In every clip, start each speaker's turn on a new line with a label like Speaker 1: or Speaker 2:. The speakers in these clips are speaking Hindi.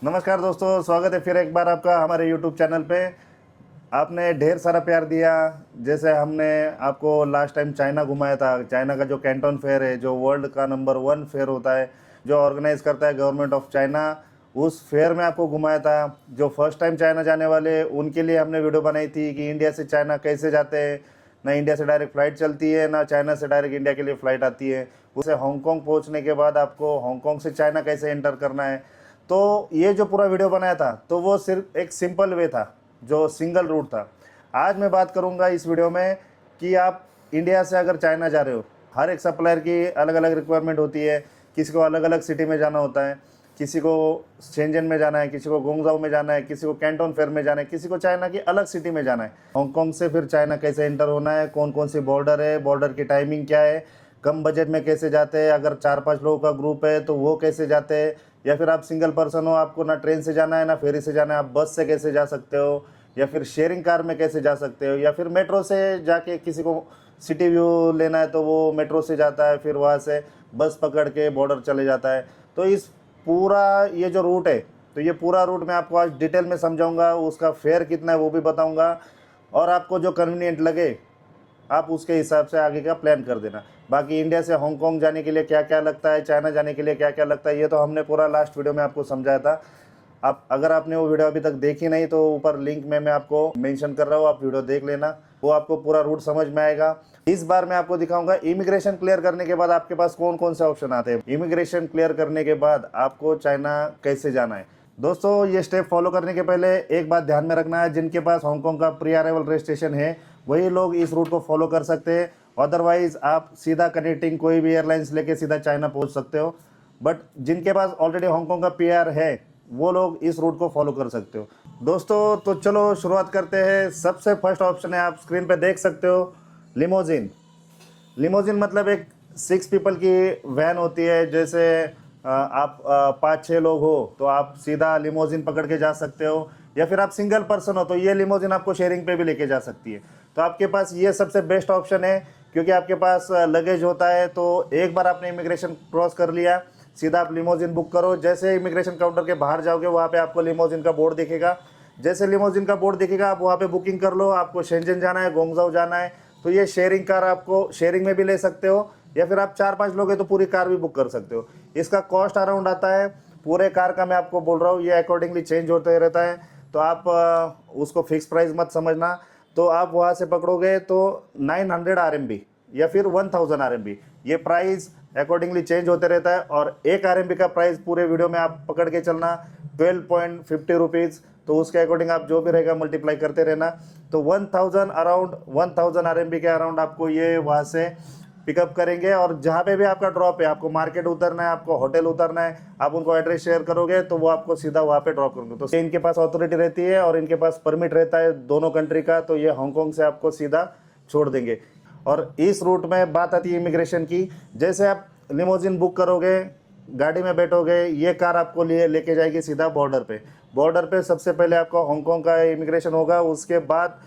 Speaker 1: नमस्कार दोस्तों, स्वागत है फिर एक बार आपका हमारे यूट्यूब चैनल पे। आपने ढेर सारा प्यार दिया। जैसे हमने आपको लास्ट टाइम चाइना घुमाया था। चाइना का जो कैंटन फेयर है, जो वर्ल्ड का नंबर 1 फेयर होता है, जो ऑर्गेनाइज करता है गवर्नमेंट ऑफ चाइना, उस फेयर में आपको घुमाया था। जो फर्स्ट टाइम चाइना जाने वाले उनके लिए हमने वीडियो बनाई थी कि इंडिया से चाइना कैसे जाते हैं। ना इंडिया से डायरेक्ट फ़्लाइट चलती है, ना चाइना से डायरेक्ट इंडिया के लिए फ़्लाइट आती है। उसे हांगकांग पहुंचने के बाद आपको हांगकांग से चाइना कैसे एंटर करना है। तो ये जो पूरा वीडियो बनाया था, तो वो सिर्फ एक सिंपल वे था, जो सिंगल रूट था। आज मैं बात करूंगा इस वीडियो में कि आप इंडिया से अगर चाइना जा रहे हो, हर एक सप्लायर की अलग अलग रिक्वायरमेंट होती है। किसी को अलग अलग सिटी में जाना होता है, किसी को शेंजन में जाना है, किसी को गोंगजाओ में जाना है, किसी को कैंटन फेयर में जाना है, किसी को चाइना की अलग सिटी में जाना है। हांगकांग से फिर चाइना कैसे एंटर होना है, कौन कौन सी बॉर्डर है, बॉर्डर की टाइमिंग क्या है, कम बजट में कैसे जाते हैं, अगर 4-5 लोगों का ग्रुप है तो वो कैसे जाते हैं, या फिर आप सिंगल पर्सन हो, आपको ना ट्रेन से जाना है ना फेरी से जाना है, आप बस से कैसे जा सकते हो, या फिर शेयरिंग कार में कैसे जा सकते हो, या फिर मेट्रो से जाके किसी को सिटी व्यू लेना है तो वो मेट्रो से जाता है, फिर वहाँ से बस पकड़ के बॉर्डर चले जाता है। तो इस पूरा ये जो रूट है, तो ये पूरा रूट मैं आपको आज डिटेल में समझाऊंगा। उसका फेयर कितना है वो भी बताऊंगा, और आपको जो कन्वीनियंट लगे आप उसके हिसाब से आगे का प्लान कर देना। बाकी इंडिया से हांगकांग जाने के लिए क्या क्या लगता है, चाइना जाने के लिए क्या क्या लगता है, ये तो हमने पूरा लास्ट वीडियो में आपको समझाया था। आप अगर आपने वो वीडियो अभी तक देखी नहीं तो ऊपर लिंक में मैं आपको मेंशन कर रहा हूँ, आप वीडियो देख लेना, वो आपको पूरा रूट समझ में आएगा। इस बार मैं आपको दिखाऊंगा इमिग्रेशन क्लियर करने के बाद आपके पास कौन कौन से ऑप्शन आते हैं। इमिग्रेशन क्लियर करने के बाद आपको चाइना कैसे जाना है। दोस्तों, ये स्टेप फॉलो करने के पहले एक बात ध्यान में रखना है, जिनके पास हांगकांग का प्री अराइवल रजिस्ट्रेशन है वही लोग इस रूट को फॉलो कर सकते हैं। अदरवाइज आप सीधा कनेक्टिंग कोई भी एयरलाइंस लेके सीधा चाइना पहुंच सकते हो। बट जिनके पास ऑलरेडी हांगकांग का पीआर है वो लोग इस रूट को फॉलो कर सकते हो। दोस्तों, तो चलो शुरुआत करते हैं। सबसे फर्स्ट ऑप्शन है, आप स्क्रीन पे देख सकते हो, लिमोजिन। लिमोजिन मतलब एक 6 पीपल की वैन होती है। जैसे आप 5-6 लोग हो तो आप सीधा लिमोजिन पकड़ के जा सकते हो, या फिर आप सिंगल पर्सन हो तो ये लिमोजिन आपको शेयरिंग पे भी लेके जा सकती है। तो आपके पास ये सबसे बेस्ट ऑप्शन है, क्योंकि आपके पास लगेज होता है। तो एक बार आपने इमिग्रेशन क्रॉस कर लिया, सीधा आप लिमोजिन बुक करो। जैसे इमिग्रेशन काउंटर के बाहर जाओगे वहाँ पे आपको लिमोजिन का बोर्ड दिखेगा। जैसे लिमोजिन का बोर्ड दिखेगा आप वहाँ पे बुकिंग कर लो। आपको शेंजन जाना है, गोंगजाओ जाना है, तो ये शेयरिंग कार आपको शेयरिंग में भी ले सकते हो, या फिर आप 4-5 लोग हैं तो पूरी कार भी बुक कर सकते हो। इसका कॉस्ट अराउंड आता है, पूरे कार का मैं आपको बोल रहा हूँ, ये अकॉर्डिंगली चेंज होते रहता है। तो आप उसको फिक्स प्राइस मत समझना। तो आप वहाँ से पकड़ोगे तो 900 RMB या फिर 1000 RMB, ये प्राइस अकॉर्डिंगली चेंज होते रहता है। और 1 RMB का प्राइस पूरे वीडियो में आप पकड़ के चलना, 12.50 रुपीज़। तो उसके अकॉर्डिंग आप जो भी रहेगा मल्टीप्लाई करते रहना। तो 1000 अराउंड 1000 RMB के अराउंड आपको ये वहाँ से पिकअप करेंगे। और जहाँ पे भी आपका ड्रॉप है, आपको मार्केट उतरना है, आपको होटल उतरना है, आप उनको एड्रेस शेयर करोगे तो वो आपको सीधा वहाँ पे ड्रॉप करेंगे। तो इनके पास अथॉरिटी रहती है और इनके पास परमिट रहता है दोनों कंट्री का, तो ये हांगकांग से आपको सीधा छोड़ देंगे। और इस रूट में बात आती है इमिग्रेशन की। जैसे आप लिमोजिन बुक करोगे, गाड़ी में बैठोगे, ये कार आपको लेके जाएगी सीधा बॉर्डर पे। बॉर्डर पे सबसे पहले आपका हांगकांग का इमिग्रेशन होगा। उसके बाद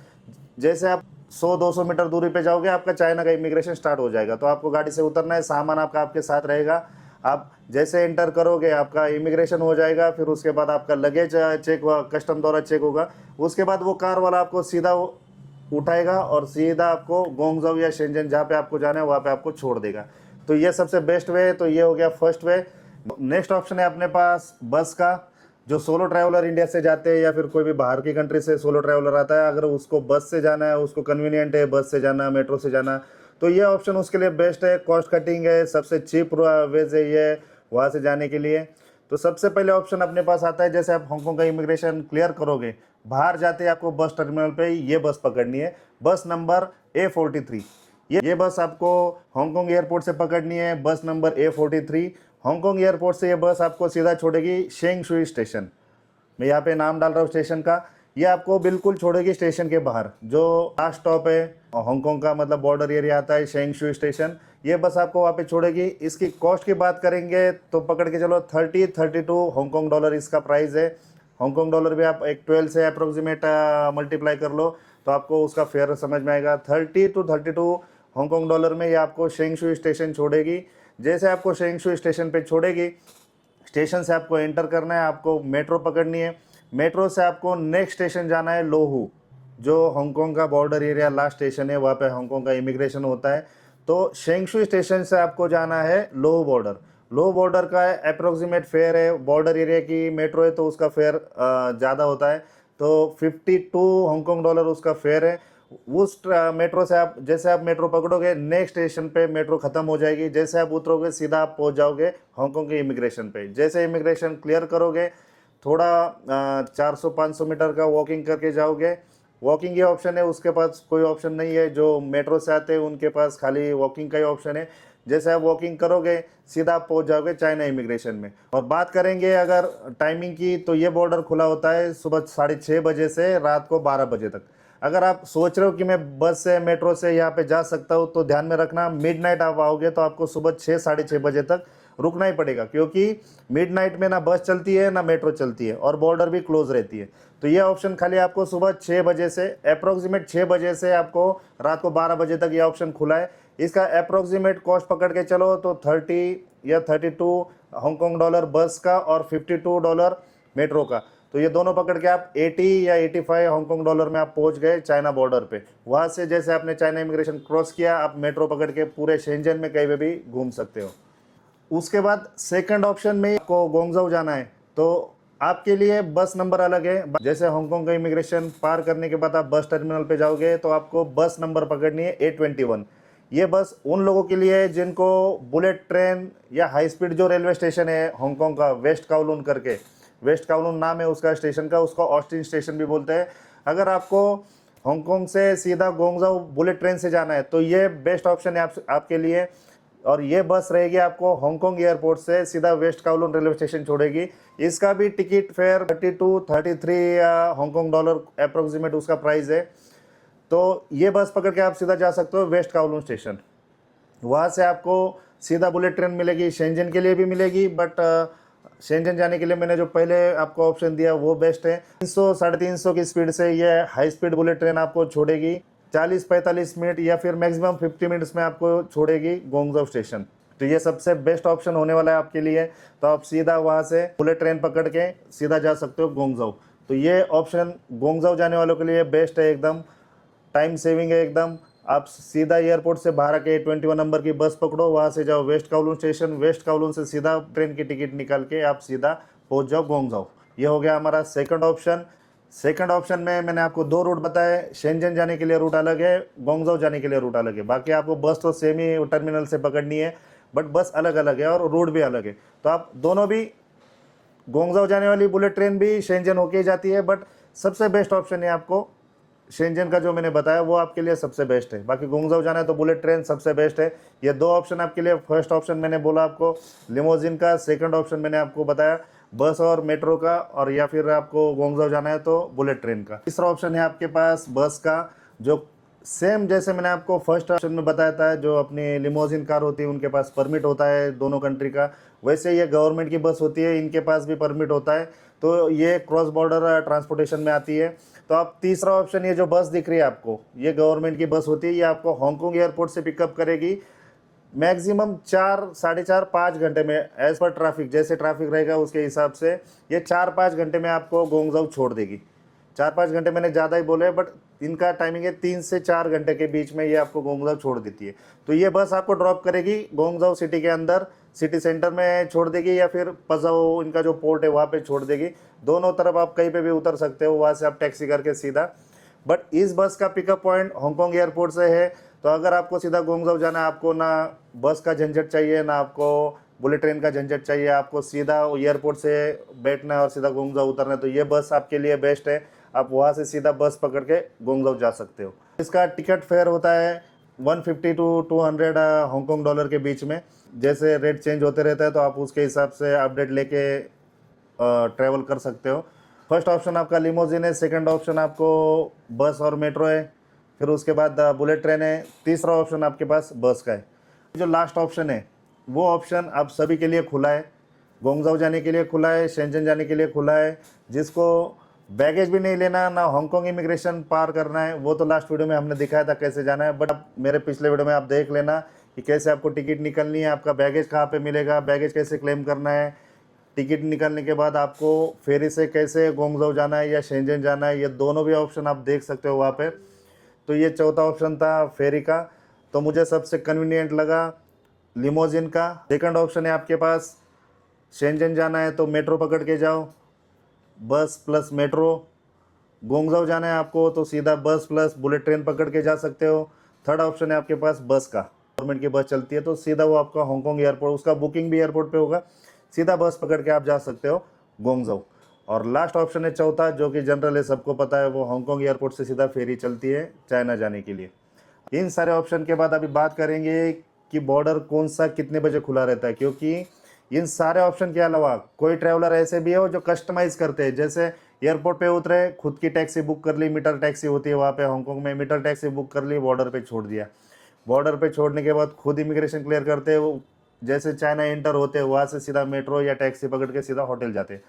Speaker 1: जैसे आप 100-200 मीटर दूरी पे जाओगे आपका चाइना का इमिग्रेशन स्टार्ट हो जाएगा। तो आपको गाड़ी से उतरना है, सामान आपका आपके साथ रहेगा। आप जैसे एंटर करोगे आपका इमिग्रेशन हो जाएगा, फिर उसके बाद आपका लगेज चेक हुआ, कस्टम द्वारा चेक होगा। उसके बाद वो कार वाला आपको सीधा उठाएगा और सीधा आपको गोंगजाओ या शेंजन जहाँ पे आपको जाना है वहाँ पे आपको छोड़ देगा। तो ये सबसे बेस्ट वे, तो ये हो गया फर्स्ट वे। नेक्स्ट ऑप्शन है अपने पास बस का। जो सोलो ट्रैवलर इंडिया से जाते हैं या फिर कोई भी बाहर की कंट्री से सोलो ट्रैवलर आता है, अगर उसको बस से जाना है, उसको कन्वीनियंट है बस से जाना, मेट्रो से जाना, तो ये ऑप्शन उसके लिए बेस्ट है। कॉस्ट कटिंग है, सबसे चीप वेज है ये वहाँ से जाने के लिए। तो सबसे पहले ऑप्शन अपने पास आता है, जैसे आप हांगकांग का इमिग्रेशन क्लियर करोगे, बाहर जाते ही आपको बस टर्मिनल पे ये बस पकड़नी है, बस नंबर A43। ये बस आपको हांगकांग एयरपोर्ट से पकड़नी है, बस नंबर A43। हांगकांग एयरपोर्ट से ये बस आपको सीधा छोड़ेगी शेंग शुई स्टेशन। मैं यहाँ पे नाम डाल रहा हूँ स्टेशन का। ये आपको बिल्कुल छोड़ेगी स्टेशन के बाहर, जो लास्ट स्टॉप है हांगकांग का, मतलब बॉर्डर एरिया आता है शेंग शुई स्टेशन। ये बस आपको वहाँ पे छोड़ेगी। इसकी कॉस्ट की बात करेंगे तो पकड़ के चलो 30-32 हांगकांग डॉलर इसका प्राइस है। हांगकांग डॉलर भी आप एक 12 से अप्रोक्सीमेट मल्टीप्लाई कर लो तो आपको उसका फेयर समझ में आएगा। 30-32 हांगकांग डॉलर में ये आपको शेंग शुई स्टेशन छोड़ेगी। जैसे आपको शेंग शुई स्टेशन पे छोड़ेगी, स्टेशन से आपको एंटर करना है, आपको मेट्रो पकड़नी है। मेट्रो से आपको नेक्स्ट स्टेशन जाना है लोहू, जो हांगकांग का बॉर्डर एरिया लास्ट स्टेशन है, वहाँ पे हांगकांग का इमिग्रेशन होता है। तो शेंगशु स्टेशन से आपको जाना है लोहू बॉर्डर। लोहू बॉर्डर का अप्रोक्सीमेट फेयर है, बॉर्डर एरिया की मेट्रो है तो उसका फेयर ज़्यादा होता है, तो $52 उसका फेयर है। उस मेट्रो से आप जैसे आप मेट्रो पकड़ोगे, नेक्स्ट स्टेशन पे मेट्रो ख़त्म हो जाएगी, जैसे आप उतरोगे सीधा आप पहुंच जाओगे हांगकांग के इमिग्रेशन पे। जैसे इमिग्रेशन क्लियर करोगे, थोड़ा 400-500 मीटर का वॉकिंग करके जाओगे। वॉकिंग ही ऑप्शन है, उसके पास कोई ऑप्शन नहीं है। जो मेट्रो से आते हैं उनके पास खाली वॉकिंग का ही ऑप्शन है। जैसे आप वॉकिंग करोगे सीधा आप पहुंच जाओगे चाइना इमिग्रेशन में। और बात करेंगे अगर टाइमिंग की, तो ये बॉर्डर खुला होता है सुबह 6:30 बजे से रात को 12 बजे तक। अगर आप सोच रहे हो कि मैं बस से मेट्रो से यहाँ पे जा सकता हूँ, तो ध्यान में रखना मिडनाइट आप आओगे तो आपको सुबह 6-6:30 बजे तक रुकना ही पड़ेगा, क्योंकि मिडनाइट में ना बस चलती है ना मेट्रो चलती है और बॉर्डर भी क्लोज रहती है। तो ये ऑप्शन खाली आपको सुबह 6 बजे से अप्रोक्सीमेट 6 बजे से आपको रात को 12 बजे तक ये ऑप्शन खुला है। इसका अप्रोक्सीमेट कॉस्ट पकड़ के चलो तो 30 या 32 हांगकांग डॉलर बस का और $52 मेट्रो का। तो ये दोनों पकड़ के आप 80 या 85 हांगकांग डॉलर में आप पहुंच गए चाइना बॉर्डर पे। वहाँ से जैसे आपने चाइना इमिग्रेशन क्रॉस किया, आप मेट्रो पकड़ के पूरे शेंजन में कहीं पे भी घूम सकते हो। उसके बाद सेकंड ऑप्शन में आपको गोंगझोउ जाना है, तो आपके लिए बस नंबर अलग है। जैसे हांगकांग का इमिग्रेशन पार करने के बाद आप बस टर्मिनल पे जाओगे तो आपको बस नंबर पकड़नी है A21। ये बस उन लोगों के लिए है जिनको बुलेट ट्रेन या हाई स्पीड जो रेलवे स्टेशन है हांगकांग का, वेस्ट काउलून करके, वेस्ट काउलून नाम है उसका स्टेशन का, उसको ऑस्टिन स्टेशन भी बोलते हैं। अगर आपको हांगकांग से सीधा गोंगझोउ बुलेट ट्रेन से जाना है तो ये बेस्ट ऑप्शन है आपके लिए। और ये बस रहेगी आपको हांगकांग एयरपोर्ट से सीधा वेस्ट काउलून रेलवे स्टेशन छोड़ेगी। इसका भी ticket fair 32-33 Hong Kong dollar approximate उसका प्राइस है। तो ये बस पकड़ के आप सीधा जा सकते हो वेस्ट काउलून स्टेशन। वहाँ से आपको सीधा बुलेट ट्रेन मिलेगी, शेंजन के लिए भी मिलेगी, बट शेंजन जाने के लिए मैंने जो पहले आपको ऑप्शन दिया वो बेस्ट है। 300-350 की स्पीड से ये हाई स्पीड बुलेट ट्रेन आपको छोड़ेगी 40-45 मिनट या फिर मैक्सिमम 50 मिनट्स में आपको छोड़ेगी गोंगझोउ स्टेशन। तो ये सबसे बेस्ट ऑप्शन होने वाला है आपके लिए। तो आप सीधा वहाँ से बुलेट ट्रेन पकड़ के सीधा जा सकते हो गोंगझोउ। तो ये ऑप्शन गोंगझोउ जाने वालों के लिए बेस्ट है, एकदम टाइम सेविंग है एकदम। आप सीधा एयरपोर्ट से बाहर के A21 नंबर की बस पकड़ो, वहाँ से जाओ वेस्ट काउलून स्टेशन, वेस्ट काउलून से सीधा ट्रेन की टिकट निकाल के आप सीधा पहुँच जाओ गोंगझोउ। ये हो गया हमारा सेकंड ऑप्शन। सेकंड ऑप्शन में मैंने आपको 2 रूट बताए, शेंजन जाने के लिए रूट अलग है, गोंगझोउ जाने के लिए रूट अलग है। बाकी आपको बस तो सेम ही टर्मिनल से पकड़नी है, बट बस अलग अलग है और रूट भी अलग है। तो आप दोनों भी, गोंगझोउ जाने वाली बुलेट ट्रेन भी शेंजन होके जाती है, बट सबसे बेस्ट ऑप्शन है आपको शेंजन का जो मैंने बताया वो आपके लिए सबसे बेस्ट है। बाकी गोंगझोउ जाना है तो बुलेट ट्रेन सबसे बेस्ट है। ये 2 ऑप्शन आपके लिए, फर्स्ट ऑप्शन मैंने बोला आपको लिमोजिन का, सेकंड ऑप्शन मैंने आपको बताया बस और मेट्रो का, और या फिर आपको गोंगझोउ जाना है तो बुलेट ट्रेन का। तीसरा ऑप्शन है आपके पास बस का, जो सेम जैसे मैंने आपको फर्स्ट ऑप्शन में बताया था, जो अपनी लिमोजिन कार होती है उनके पास परमिट होता है दोनों कंट्री का, वैसे ये गवर्नमेंट की बस होती है, इनके पास भी परमिट होता है। तो ये क्रॉस बॉर्डर ट्रांसपोर्टेशन में आती है। तो आप तीसरा ऑप्शन, ये जो बस दिख रही है आपको, ये गवर्नमेंट की बस होती है, ये आपको हांगकांग एयरपोर्ट से पिकअप करेगी मैक्सिमम 4-4.5 घंटे में, एज पर ट्रैफिक, जैसे ट्रैफिक रहेगा उसके हिसाब से ये 4-5 घंटे में आपको गोंगझोउ छोड़ देगी। 4-5 घंटे मैंने ज़्यादा ही बोले, बट इनका टाइमिंग है 3 से 4 घंटे के बीच में ये आपको गोंगझोउ छोड़ देती है। तो ये बस आपको ड्रॉप करेगी गोंगझोउ सिटी के अंदर, सिटी सेंटर में छोड़ देगी, या फिर पजाओ इनका जो पोर्ट है वहाँ पे छोड़ देगी। दोनों तरफ आप कहीं पे भी उतर सकते हो, वहाँ से आप टैक्सी करके सीधा। बट इस बस का पिकअप पॉइंट हांगकांग एयरपोर्ट से है। तो अगर आपको सीधा गोंगझोउ जाना है, आपको ना बस का झंझट चाहिए ना आपको बुलेट ट्रेन का झंझट चाहिए, आपको सीधा एयरपोर्ट से बैठना है और सीधा गोंगझोउ उतरना है, तो ये बस आपके लिए बेस्ट है। आप वहाँ से सीधा बस पकड़ के गोंगझोउ जा सकते हो। इसका टिकट फेयर होता है 150 to 200 हांगकांग डॉलर के बीच में। जैसे रेट चेंज होते रहता है तो आप उसके हिसाब से अपडेट लेके ट्रैवल कर सकते हो। फर्स्ट ऑप्शन आपका लिमोजिन है, सेकंड ऑप्शन आपको बस और मेट्रो है, फिर उसके बाद बुलेट ट्रेन है, तीसरा ऑप्शन आपके पास बस का है। जो लास्ट ऑप्शन है वो ऑप्शन आप सभी के लिए खुला है, गोंगझोउ जाने के लिए खुला है, शेंजन जाने के लिए खुला है। जिसको बैगेज भी नहीं लेना, ना हांगकांग इमिग्रेशन पार करना है, वो तो लास्ट वीडियो में हमने दिखाया था कैसे जाना है, बट आप मेरे पिछले वीडियो में आप देख लेना कि कैसे आपको टिकट निकलनी है, आपका बैगेज कहाँ पे मिलेगा, बैगेज कैसे क्लेम करना है, टिकट निकालने के बाद आपको फेरी से कैसे गोंगजो जाना है या शेंजन जाना है, ये दोनों भी ऑप्शन आप देख सकते हो वहाँ पे। तो ये चौथा ऑप्शन था फेरी का, तो मुझे सबसे कन्वीनियंट लगा लिमोजिन का। सेकंड ऑप्शन है आपके पास शेंजन जाना है तो मेट्रो पकड़ के जाओ, बस प्लस मेट्रो। गोंगजाओ जाना है आपको तो सीधा बस प्लस बुलेट ट्रेन पकड़ के जा सकते हो। थर्ड ऑप्शन है आपके पास बस का, गवर्नमेंट की बस चलती है तो सीधा वो आपका हांगकांग एयरपोर्ट, उसका बुकिंग भी एयरपोर्ट पे होगा, सीधा बस पकड़ के आप जा सकते हो गोंगजाओ। और लास्ट ऑप्शन है चौथा, जो कि जनरल है, सबको पता है, वो हांगकांग एयरपोर्ट से सीधा फेरी चलती है चाइना जाने के लिए। इन सारे ऑप्शन के बाद अभी बात करेंगे कि बॉर्डर कौन सा कितने बजे खुला रहता है, क्योंकि इन सारे ऑप्शन के अलावा कोई ट्रैवलर ऐसे भी है जो कस्टमाइज़ करते हैं। जैसे एयरपोर्ट पे उतरे, खुद की टैक्सी बुक कर ली, मीटर टैक्सी होती है वहाँ पे हांगकांग में, मीटर टैक्सी बुक कर ली, बॉर्डर पे छोड़ दिया। बॉर्डर पे छोड़ने के बाद खुद इमिग्रेशन क्लियर करते हैं वो, जैसे चाइना एंटर होते हैं वहाँ से सीधा मेट्रो या टैक्सी पकड़ के सीधा होटल जाते हैं।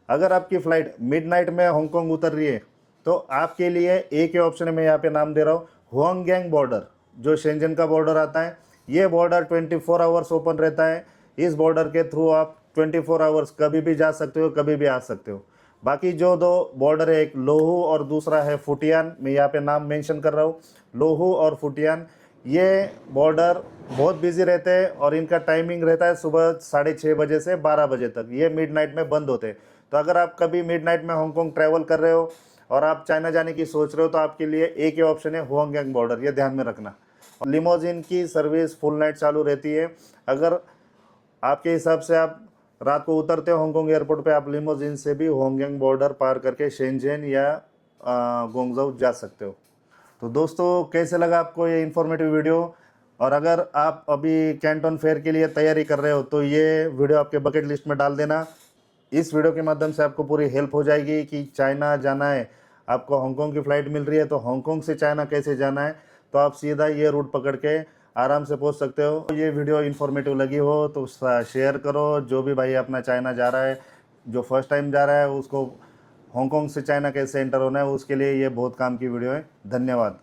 Speaker 1: अगर आपकी फ़्लाइट मिडनाइट में हांगकांग उतर रही है तो आपके लिए एक ही ऑप्शन है, मैं यहाँ पे नाम दे रहा हूँ, हुआंगयांग बॉर्डर, जो शेंजन का बॉर्डर आता है। ये बॉर्डर 24 आवर्स ओपन रहता है। इस बॉर्डर के थ्रू आप 24 आवर्स कभी भी जा सकते हो, कभी भी आ सकते हो। बाकी जो दो बॉर्डर है, एक लोहू और दूसरा है फुटियान, मैं यहाँ पे नाम मेंशन कर रहा हूँ, लोहू और फुटियान, ये बॉर्डर बहुत बिजी रहते हैं और इनका टाइमिंग रहता है सुबह 6:30 बजे से 12 बजे तक। ये मिडनाइट में बंद होते हैं। तो अगर आप कभी मिडनाइट में हांगकांग ट्रैवल कर रहे हो और आप चाइना जाने की सोच रहे हो तो आपके लिए एक ही ऑप्शन है, हुआंगयांग बॉर्डर, ये ध्यान में रखना। लिमोजिन की सर्विस फुल नाइट चालू रहती है। अगर आपके हिसाब से आप रात को उतरते हो हांगकांग एयरपोर्ट पे, आप लिमोजिन से भी हुआंगयांग बॉर्डर पार करके शेंजन या गोंगजाओ जा सकते हो। तो दोस्तों, कैसे लगा आपको ये इन्फॉर्मेटिव वीडियो? और अगर आप अभी कैंटन फेयर के लिए तैयारी कर रहे हो तो ये वीडियो आपके बकेट लिस्ट में डाल देना। इस वीडियो के माध्यम से आपको पूरी हेल्प हो जाएगी कि चाइना जाना है, आपको हांगकांग की फ़्लाइट मिल रही है तो हांगकांग से चाइना कैसे जाना है, तो आप सीधा ये रूट पकड़ के आराम से पहुंच सकते हो। ये वीडियो इन्फॉर्मेटिव लगी हो तो शेयर करो। जो भी भाई अपना चाइना जा रहा है, जो फर्स्ट टाइम जा रहा है, उसको हांगकांग से चाइना कैसे एंटर होना है, उसके लिए ये बहुत काम की वीडियो है। धन्यवाद।